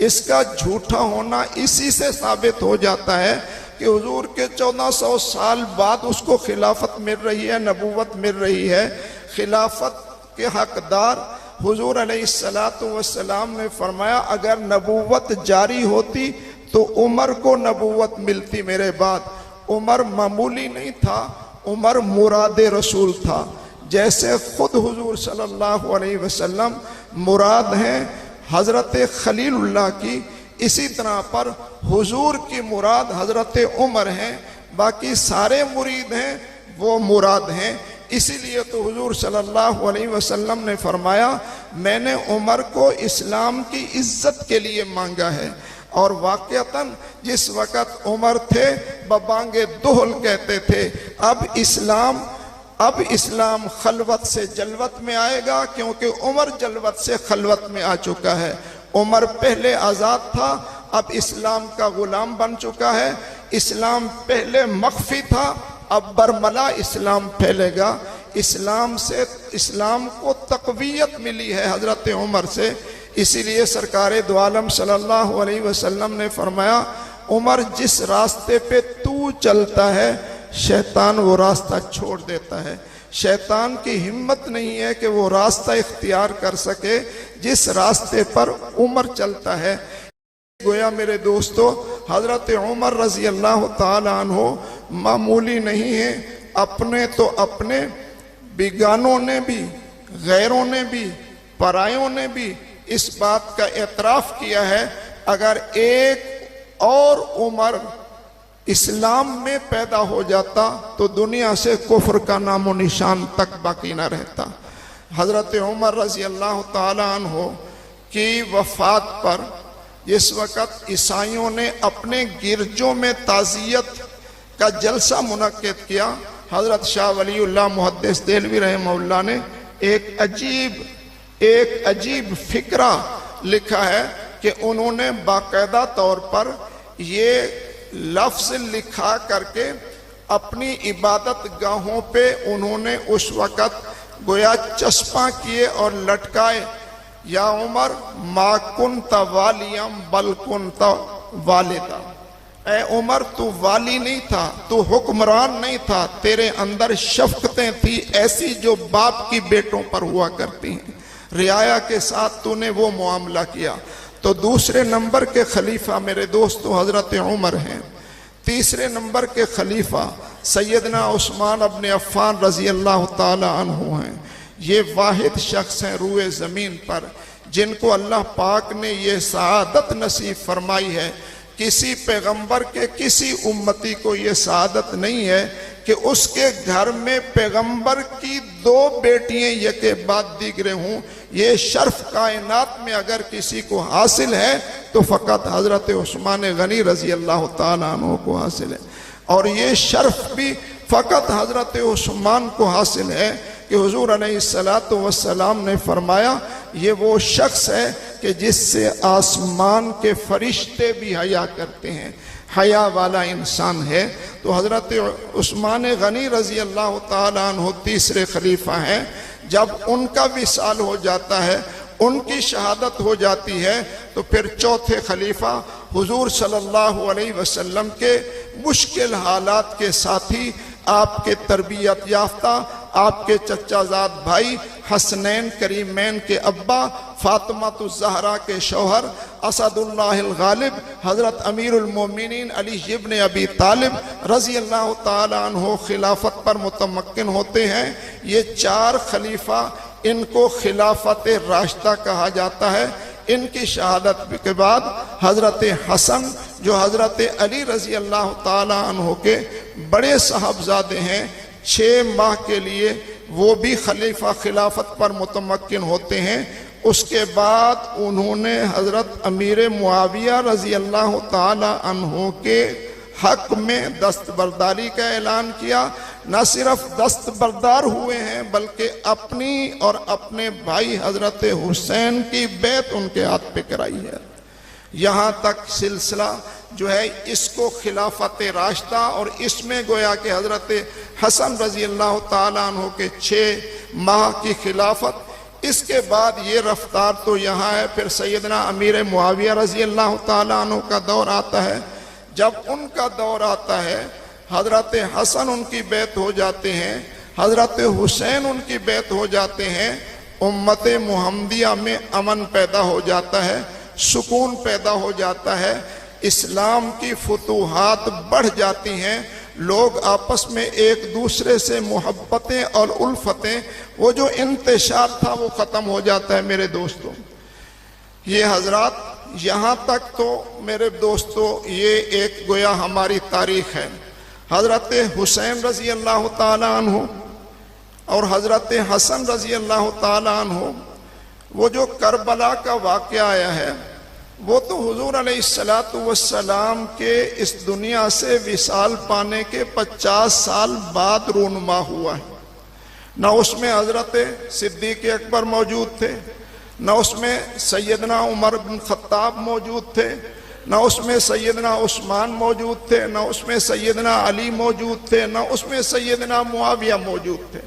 اس کا جھوٹا ہونا اسی سے ثابت ہو جاتا ہے کہ حضور کے 1400 سال بعد اس کو خلافت مل رہی ہے، نبوت مل رہی ہے۔ خلافت کے حقدار حضور علیہ السلام نے فرمایا اگر نبوت جاری ہوتی تو عمر کو نبوت ملتی میرے بعد۔ عمر معمولی نہیں تھا، عمر مراد رسول تھا۔ جیسے خود حضور صلی اللہ علیہ وسلم مراد ہیں حضرت خلیل اللہ کی، اسی طرح پر حضور کی مراد حضرت عمر ہیں، باقی سارے مرید ہیں وہ مراد ہیں۔ اسی لیے تو حضور صلی اللہ علیہ وسلم نے فرمایا میں نے عمر کو اسلام کی عزت کے لیے مانگا ہے۔ اور واقعتاً جس وقت عمر تھے ببانگ دہل کہتے تھے اب اسلام خلوت سے جلوت میں آئے گا، کیونکہ عمر جلوت سے خلوت میں آ چکا ہے۔ عمر پہلے آزاد تھا، اب اسلام کا غلام بن چکا ہے۔ اسلام پہلے مخفی تھا، اب برملا اسلام پھیلے گا۔ اسلام کو تقویت ملی ہے حضرت عمر سے۔ اسی لیے سرکار دو عالم صلی اللہ علیہ وسلم نے فرمایا عمر جس راستے پہ تو چلتا ہے شیطان وہ راستہ چھوڑ دیتا ہے۔ شیطان کی ہمت نہیں ہے کہ وہ راستہ اختیار کر سکے جس راستے پر عمر چلتا ہے۔ گویا میرے دوستو حضرت عمر رضی اللہ تعالی عنہ معمولی نہیں ہے۔ اپنے تو اپنے، بیگانوں نے بھی، غیروں نے بھی، پرایوں نے بھی اس بات کا اعتراف کیا ہے اگر ایک اور عمر اسلام میں پیدا ہو جاتا تو دنیا سے کفر کا نام و نشان تک باقی نہ رہتا۔ حضرت عمر رضی اللہ تعالی عنہ کی وفات پر جس وقت عیسائیوں نے اپنے گرجوں میں تعزیت کا جلسہ منعقد کیا، حضرت شاہ ولی اللہ محدث دہلوی رحمہ اللہ نے ایک عجیب فکرہ لکھا ہے کہ انہوں نے باقاعدہ طور پر یہ لفظ لکھا کر کے اپنی عبادت گاہوں پہ انہوں نے اس وقت گویا چسپاں کیے اور لٹکائے، یا عمر ما کنت والیم بل کنت والدا۔ اے عمر تو والی نہیں تھا، تو حکمران نہیں تھا، تیرے اندر شفقتیں تھی ایسی جو باپ کی بیٹوں پر ہوا کرتی ہیں، رعایا کے ساتھ تو نے وہ معاملہ کیا۔ تو دوسرے نمبر کے خلیفہ میرے دوستو حضرت عمر ہیں۔ تیسرے نمبر کے خلیفہ سیدنا عثمان ابن عفان رضی اللہ تعالی عنہ ہیں۔ یہ واحد شخص ہیں روئے زمین پر جن کو اللہ پاک نے یہ سعادت نصیب فرمائی ہے۔ کسی پیغمبر کے کسی امتی کو یہ سعادت نہیں ہے کہ اس کے گھر میں پیغمبر کی 2 بیٹیاں یکے بعد دیگرے ہوں۔ یہ شرف کائنات میں اگر کسی کو حاصل ہے تو فقط حضرت عثمان غنی رضی اللہ تعالیٰ عنہ کو حاصل ہے، اور یہ شرف بھی فقط حضرت عثمان کو حاصل ہے کہ حضور علیہ السلام نے فرمایا یہ وہ شخص ہے کہ جس سے آسمان کے فرشتے بھی حیا کرتے ہیں، حیا والا انسان ہے۔ تو حضرت عثمان غنی رضی اللہ تعالیٰ عنہ تیسرے خلیفہ ہیں۔ جب ان کا وصال ہو جاتا ہے، ان کی شہادت ہو جاتی ہے، تو پھر چوتھے خلیفہ حضور صلی اللہ علیہ وسلم کے مشکل حالات کے ساتھی، آپ کے تربیت یافتہ، آپ کے چچا زاد بھائی حسنین کریمین کے ابا، فاطمہ الزہرا کے شوہر، اسد اللہ الغالب حضرت امیر المومنین علی ابن ابی طالب رضی اللہ تعالی عنہ خلافت پر متمکن ہوتے ہیں۔ یہ 4 خلیفہ، ان کو خلافت راشدہ کہا جاتا ہے۔ ان کی شہادت کے بعد حضرت حسن جو حضرت علی رضی اللہ تعالیٰ عنہ کے بڑے صاحبزادے ہیں، 6 ماہ کے لیے وہ بھی خلیفہ خلافت پر متمکن ہوتے ہیں۔ اس کے بعد انہوں نے حضرت امیر معاویہ رضی اللہ تعالی عنہ کے حق میں دستبرداری کا اعلان کیا۔ نہ صرف دستبردار ہوئے ہیں بلکہ اپنی اور اپنے بھائی حضرت حسین کی بیعت ان کے ہاتھ پہ کرائی ہے۔ یہاں تک سلسلہ جو ہے اس کو خلافت راشدہ، اور اس میں گویا کہ حضرت حسن رضی اللہ تعالیٰ عنہ کے 6 ماہ کی خلافت، اس کے بعد یہ رفتار تو یہاں ہے۔ پھر سیدنا امیر معاویہ رضی اللہ تعالیٰ عنہ کا دور آتا ہے۔ جب ان کا دور آتا ہے، حضرت حسن ان کی بیعت ہو جاتے ہیں، حضرت حسین ان کی بیعت ہو جاتے ہیں، امت محمدیہ میں امن پیدا ہو جاتا ہے، سکون پیدا ہو جاتا ہے، اسلام کی فتوحات بڑھ جاتی ہیں، لوگ آپس میں ایک دوسرے سے محبتیں اور الفتیں، وہ جو انتشار تھا وہ ختم ہو جاتا ہے۔ میرے دوستوں، یہ حضرات یہاں تک تو میرے دوستوں یہ ایک گویا ہماری تاریخ ہے۔ حضرت حسین رضی اللہ تعالیٰ عنہ اور حضرت حسن رضی اللہ تعالیٰ عنہ، وہ جو کربلا کا واقعہ آیا ہے، وہ تو حضور علیہ السلام کے اس دنیا سے وصال پانے کے 50 سال بعد رونما ہوا ہے۔ نہ اس میں حضرت صدیق اکبر موجود تھے، نہ اس میں سیدنا عمر بن خطاب موجود تھے، نہ اس میں سیدنا عثمان موجود تھے، نہ اس میں سیدنا علی موجود تھے، نہ اس میں سیدنا معاویہ موجود تھے۔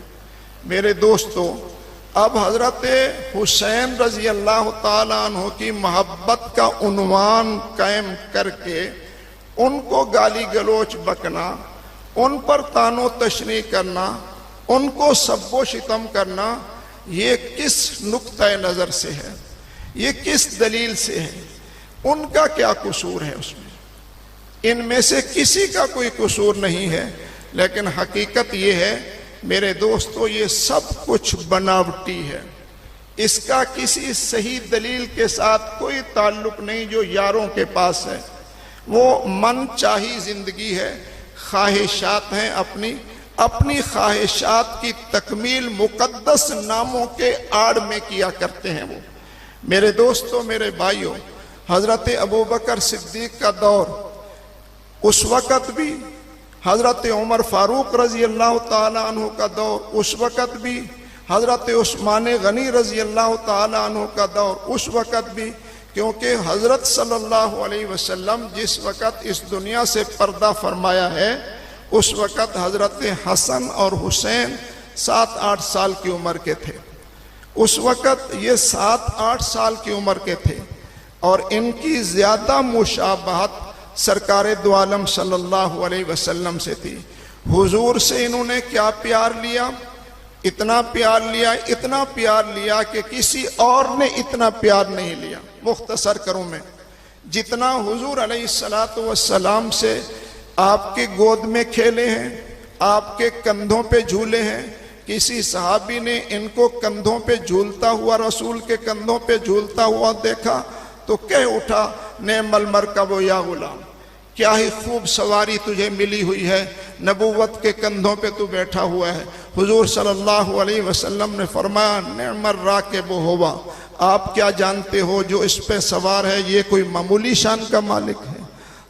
میرے دوستو، اب حضرت حسین رضی اللہ تعالیٰ عنہ کی محبت کا عنوان قائم کر کے ان کو گالی گلوچ بکنا، ان پر طعن و تشنیع کرنا، ان کو سب و شتم کرنا، یہ کس نقطۂ نظر سے ہے؟ یہ کس دلیل سے ہے؟ ان کا کیا قصور ہے اس میں؟ ان میں سے کسی کا کوئی قصور نہیں ہے، لیکن حقیقت یہ ہے میرے دوستو، یہ سب کچھ بناوٹی ہے۔ اس کا کسی صحیح دلیل کے ساتھ کوئی تعلق نہیں جو یاروں کے پاس ہے۔ وہ من چاہی زندگی ہے، خواہشات ہیں، اپنی خواہشات کی تکمیل مقدس ناموں کے آڑ میں کیا کرتے ہیں وہ۔ میرے دوستو، میرے بھائیوں، حضرت ابوبکر صدیق کا دور، اس وقت بھی حضرت عمر فاروق رضی اللہ تعالیٰ عنہ کا دور، اس وقت بھی حضرت عثمان غنی رضی اللہ تعالیٰ عنہ کا دور، اس وقت بھی، کیونکہ حضرت صلی اللہ علیہ وسلم جس وقت اس دنیا سے پردہ فرمایا ہے، اس وقت حضرت حسن اور حسین 7-8 سال کی عمر کے تھے۔ اس وقت یہ 7-8 سال کی عمر کے تھے، اور ان کی زیادہ مشابہت سرکار دو عالم صلی اللہ علیہ وسلم سے تھی۔ حضور سے انہوں نے کیا پیار لیا؟ اتنا پیار لیا، اتنا پیار لیا کہ کسی اور نے اتنا پیار نہیں لیا۔ مختصر کروں میں، جتنا حضور علیہ السلام سے آپ کی گود میں کھیلے ہیں، آپ کے کندھوں پہ جھولے ہیں، کسی صحابی نے ان کو کندھوں پہ جھولتا ہوا، رسول کے کندھوں پہ جھولتا ہوا دیکھا تو کہہ اٹھا، نعم المرکب یا غلام، کیا ہی خوب سواری تجھے ملی ہوئی ہے، نبوت کے کندھوں پہ تو بیٹھا ہوا ہے۔ حضور صلی اللہ علیہ وسلم نے فرمایا، نعم الراکب ہوا، آپ کیا جانتے ہو جو اس پہ سوار ہے یہ کوئی معمولی شان کا مالک ہے۔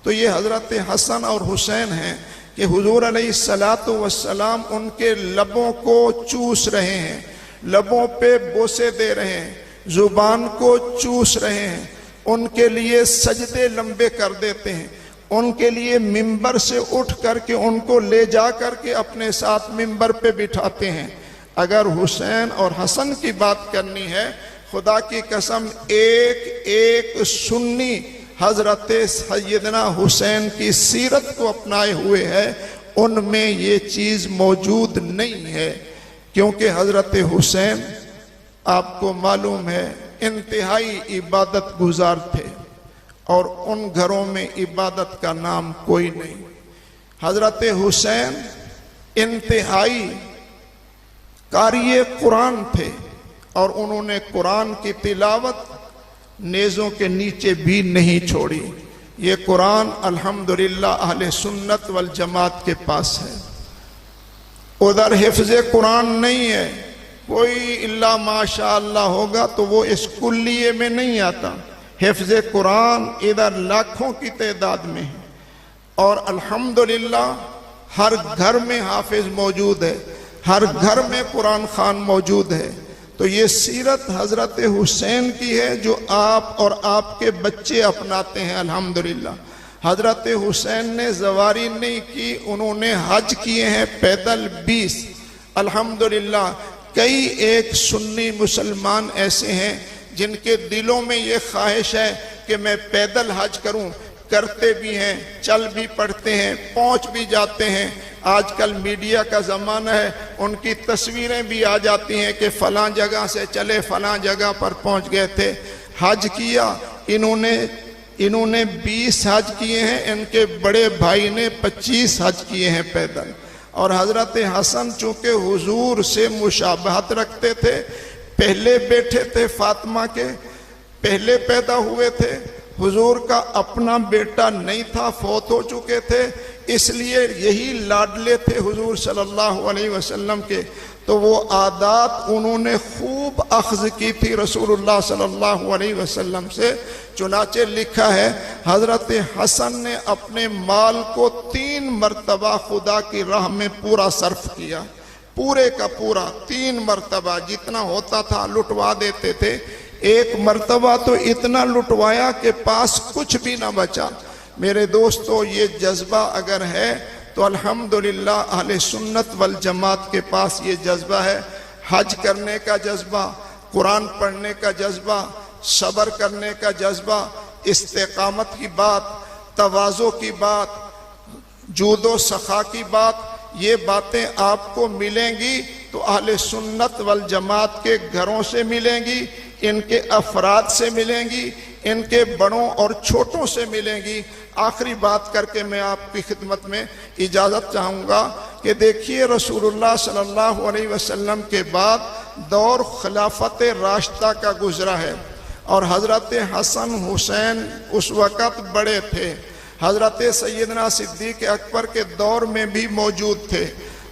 تو یہ حضرت حسن اور حسین ہیں کہ حضور علیہ السلام ان کے لبوں کو چوس رہے ہیں، لبوں پہ بوسے دے رہے ہیں، زبان کو چوس رہے ہیں، ان کے لیے سجدے لمبے کر دیتے ہیں، ان کے لیے منبر سے اٹھ کر کے ان کو لے جا کر کے اپنے ساتھ منبر پہ بٹھاتے ہیں۔ اگر حسین اور حسن کی بات کرنی ہے، خدا کی قسم ایک ایک سنی حضرت سیدنا حسین کی سیرت کو اپنائے ہوئے ہے، ان میں یہ چیز موجود نہیں ہے، کیونکہ حضرت حسین آپ کو معلوم ہے انتہائی عبادت گزار تھے، اور ان گھروں میں عبادت کا نام کوئی نہیں۔ حضرت حسین انتہائی قاری قرآن تھے، اور انہوں نے قرآن کی تلاوت نیزوں کے نیچے بھی نہیں چھوڑی۔ یہ قرآن الحمدللہ اہل سنت والجماعت کے پاس ہے۔ ادھر حفظ قرآن نہیں ہے، کوئی الا ماشاء اللہ ہوگا تو وہ اس کلیے میں نہیں آتا۔ حفظ قرآن ادھر لاکھوں کی تعداد میں ہے، اور الحمدللہ ہر گھر میں حافظ موجود ہے، ہر گھر میں قرآن خوان موجود ہے۔ تو یہ سیرت حضرت حسین کی ہے جو آپ اور آپ کے بچے اپناتے ہیں الحمدللہ۔ حضرت حسین نے زواری نہیں کی، انہوں نے حج کیے ہیں پیدل 20۔ الحمدللہ کئی ایک سنی مسلمان ایسے ہیں جن کے دلوں میں یہ خواہش ہے کہ میں پیدل حج کروں، کرتے بھی ہیں، چل بھی پڑتے ہیں، پہنچ بھی جاتے ہیں۔ آج کل میڈیا کا زمانہ ہے، ان کی تصویریں بھی آ جاتی ہیں کہ فلاں جگہ سے چلے فلاں جگہ پر پہنچ گئے تھے۔ حج کیا انہوں نے 20 حج کیے ہیں، ان کے بڑے بھائی نے 25 حج کیے ہیں پیدل۔ اور حضرت حسن چونکہ حضور سے مشابہت رکھتے تھے، پہلے بیٹے تھے فاطمہ کے، پہلے پیدا ہوئے تھے، حضور کا اپنا بیٹا نہیں تھا، فوت ہو چکے تھے، اس لیے یہی لاڈلے تھے حضور صلی اللہ علیہ وسلم کے۔ تو وہ عادات انہوں نے خوب اخذ کی تھی رسول اللہ صلی اللہ علیہ وسلم سے۔ چنانچہ لکھا ہے حضرت حسن نے اپنے مال کو 3 مرتبہ خدا کی راہ میں پورا صرف کیا، پورے کا پورا 3 مرتبہ، جتنا ہوتا تھا لٹوا دیتے تھے۔ ایک مرتبہ تو اتنا لٹوایا کہ پاس کچھ بھی نہ بچا۔ میرے دوستو، یہ جذبہ اگر ہے تو الحمدللہ اہل سنت والجماعت کے پاس یہ جذبہ ہے۔ حج کرنے کا جذبہ، قرآن پڑھنے کا جذبہ، صبر کرنے کا جذبہ، استقامت کی بات، تواضع کی بات، جود و سخا کی بات، یہ باتیں آپ کو ملیں گی تو اہل سنت والجماعت کے گھروں سے ملیں گی، ان کے افراد سے ملیں گی، ان کے بڑوں اور چھوٹوں سے ملیں گی۔ آخری بات کر کے میں آپ کی خدمت میں اجازت چاہوں گا کہ دیکھیے رسول اللہ صلی اللہ علیہ وسلم کے بعد دور خلافت راشدہ کا گزرا ہے، اور حضرت حسن حسین اس وقت بڑے تھے، حضرت سیدنا صدیق اکبر کے دور میں بھی موجود تھے،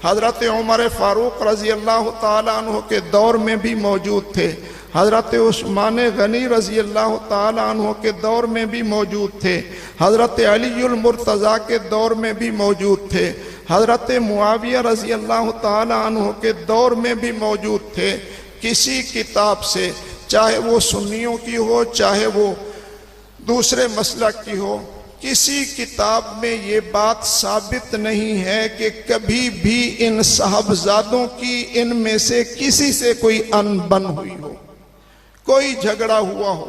حضرت عمر فاروق رضی اللہ تعالیٰ عنہ کے دور میں بھی موجود تھے، حضرت عثمان غنی رضی اللہ تعالیٰ عنہ کے دور میں بھی موجود تھے، حضرت علی المرتضیٰ کے دور میں بھی موجود تھے، حضرت معاویہ رضی اللہ تعالیٰ عنہ کے دور میں بھی موجود تھے۔ کسی کتاب سے، چاہے وہ سنیوں کی ہو چاہے وہ دوسرے مسلک کی ہو، کسی کتاب میں یہ بات ثابت نہیں ہے کہ کبھی بھی ان صاحبزادوں کی ان میں سے کسی سے کوئی انبن ہوئی ہو، کوئی جھگڑا ہوا ہو،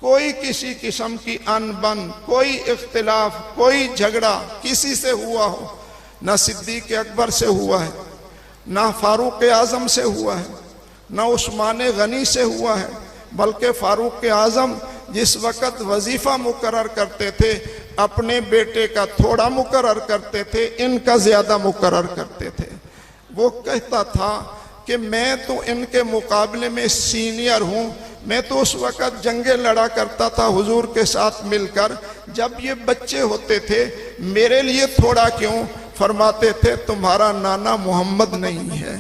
کوئی کسی قسم کی انبن، کوئی اختلاف، کوئی جھگڑا کسی سے ہوا ہو۔ نہ صدیق اکبر سے ہوا ہے، نہ فاروق اعظم سے ہوا ہے، نہ عثمان غنی سے ہوا ہے، بلکہ فاروق اعظم جس وقت وظیفہ مقرر کرتے تھے اپنے بیٹے کا تھوڑا مقرر کرتے تھے، ان کا زیادہ مقرر کرتے تھے۔ وہ کہتا تھا کہ میں تو ان کے مقابلے میں سینئر ہوں، میں تو اس وقت جنگیں لڑا کرتا تھا حضور کے ساتھ مل کر، جب یہ بچے ہوتے تھے میرے لیے تھوڑا کیوں؟ فرماتے تھے تمہارا نانا محمد نہیں ہے،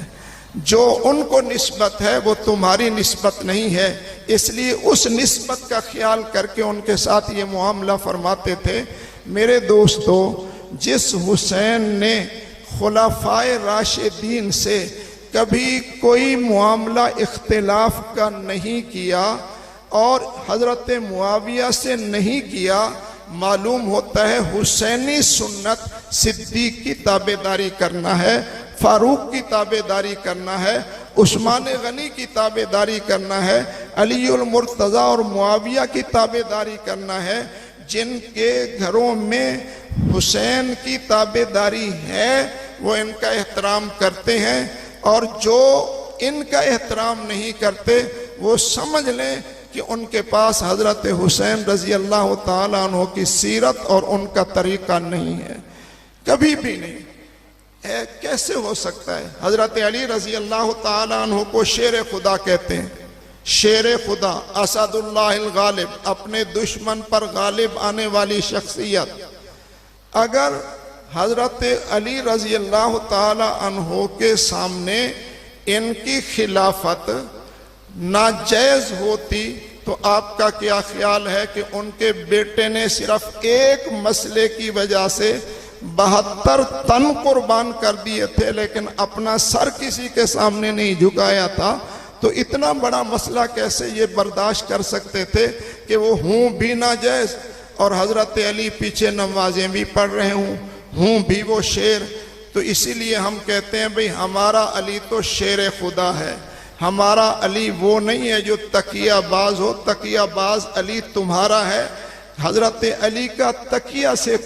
جو ان کو نسبت ہے وہ تمہاری نسبت نہیں ہے، اس لیے اس نسبت کا خیال کر کے ان کے ساتھ یہ معاملہ فرماتے تھے۔ میرے دوستو، جس حسین نے خلفائے راشدین سے کبھی کوئی معاملہ اختلاف کا نہیں کیا اور حضرت معاویہ سے نہیں کیا، معلوم ہوتا ہے حسینی سنت صدیق کی تابعداری کرنا ہے، فاروق کی تابعداری کرنا ہے، عثمان غنی کی تابعداری کرنا ہے، علی المرتضیٰ اور معاویہ کی تابعداری کرنا ہے۔ جن کے گھروں میں حسین کی تابعداری ہے وہ ان کا احترام کرتے ہیں، اور جو ان کا احترام نہیں کرتے وہ سمجھ لیں کہ ان کے پاس حضرت حسین رضی اللہ تعالیٰ عنہ کی سیرت اور ان کا طریقہ نہیں ہے، کبھی بھی نہیں ہے۔ کیسے ہو سکتا ہے؟ حضرت علی رضی اللہ تعالیٰ عنہ کو شیر خدا کہتے ہیں، شیر خدا، اسد اللہ الغالب، اپنے دشمن پر غالب آنے والی شخصیت. اگر حضرت علی رضی اللہ تعالی عنہ کے سامنے ان کی خلافت ناجائز ہوتی تو آپ کا کیا خیال ہے کہ ان کے بیٹے نے صرف ایک مسئلے کی وجہ سے 72 تن قربان کر دیے تھے لیکن اپنا سر کسی کے سامنے نہیں جھکایا تھا، تو اتنا بڑا مسئلہ کیسے یہ برداشت کر سکتے تھے کہ وہ ہوں بھی ناجائز اور حضرت علی پیچھے نمازیں بھی پڑھ رہے ہوں بھی وہ شیر. تو اسی لیے ہم کہتے ہیں بھئی ہمارا علی تو شیر خدا ہے، ہمارا علی وہ نہیں ہے جو تقیہ باز ہو. تقیہ باز علی تمہارا ہے. حضرت علی کا تقیہ سے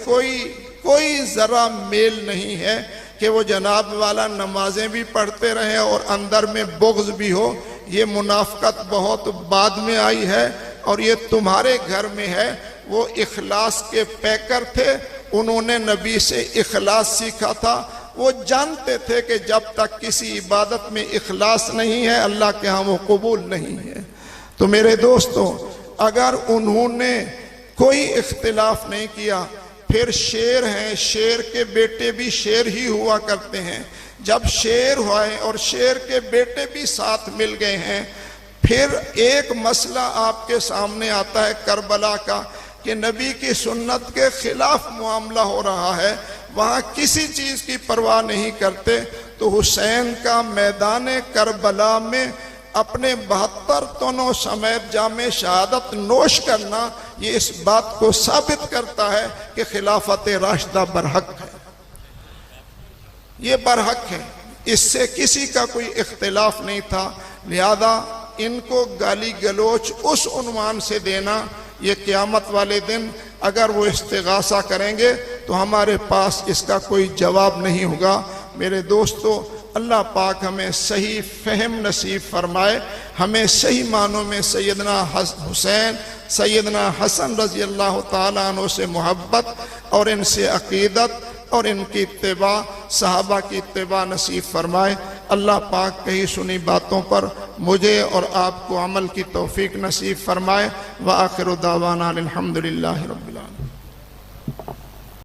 کوئی ذرا میل نہیں ہے کہ وہ جناب والا نمازیں بھی پڑھتے رہے اور اندر میں بغض بھی ہو. یہ منافقت بہت بعد میں آئی ہے اور یہ تمہارے گھر میں ہے. وہ اخلاص کے پیکر تھے، انہوں نے نبی سے اخلاص سیکھا تھا. وہ جانتے تھے کہ جب تک کسی عبادت میں اخلاص نہیں ہے اللہ کے ہاں وہ قبول نہیں ہے. تو میرے دوستو، اگر انہوں نے کوئی اختلاف نہیں کیا، پھر شیر ہیں، شیر کے بیٹے بھی شیر ہی ہوا کرتے ہیں. جب شیر ہوئے اور شیر کے بیٹے بھی ساتھ مل گئے ہیں، پھر ایک مسئلہ آپ کے سامنے آتا ہے کربلا کا کہ نبی کی سنت کے خلاف معاملہ ہو رہا ہے، وہاں کسی چیز کی پرواہ نہیں کرتے. تو حسین کا میدان کربلا میں اپنے 72 تنوں سمیت جام شہادت نوش کرنا، یہ اس بات کو ثابت کرتا ہے کہ خلافت راشدہ برحق ہے. یہ برحق ہے، اس سے کسی کا کوئی اختلاف نہیں تھا. لہذا ان کو گالی گلوچ اس عنوان سے دینا، یہ قیامت والے دن اگر وہ استغاثہ کریں گے تو ہمارے پاس اس کا کوئی جواب نہیں ہوگا. میرے دوستو، اللہ پاک ہمیں صحیح فہم نصیب فرمائے، ہمیں صحیح معنوں میں سیدنا حسین، سیدنا حسن رضی اللہ تعالیٰ عنہ سے محبت اور ان سے عقیدت اور ان کی اتباع، صحابہ کی اتباع نصیب فرمائے. اللہ پاک کہی سنی باتوں پر مجھے اور آپ کو عمل کی توفیق نصیب فرمائے. وآخر دعوانا الحمدللہ رب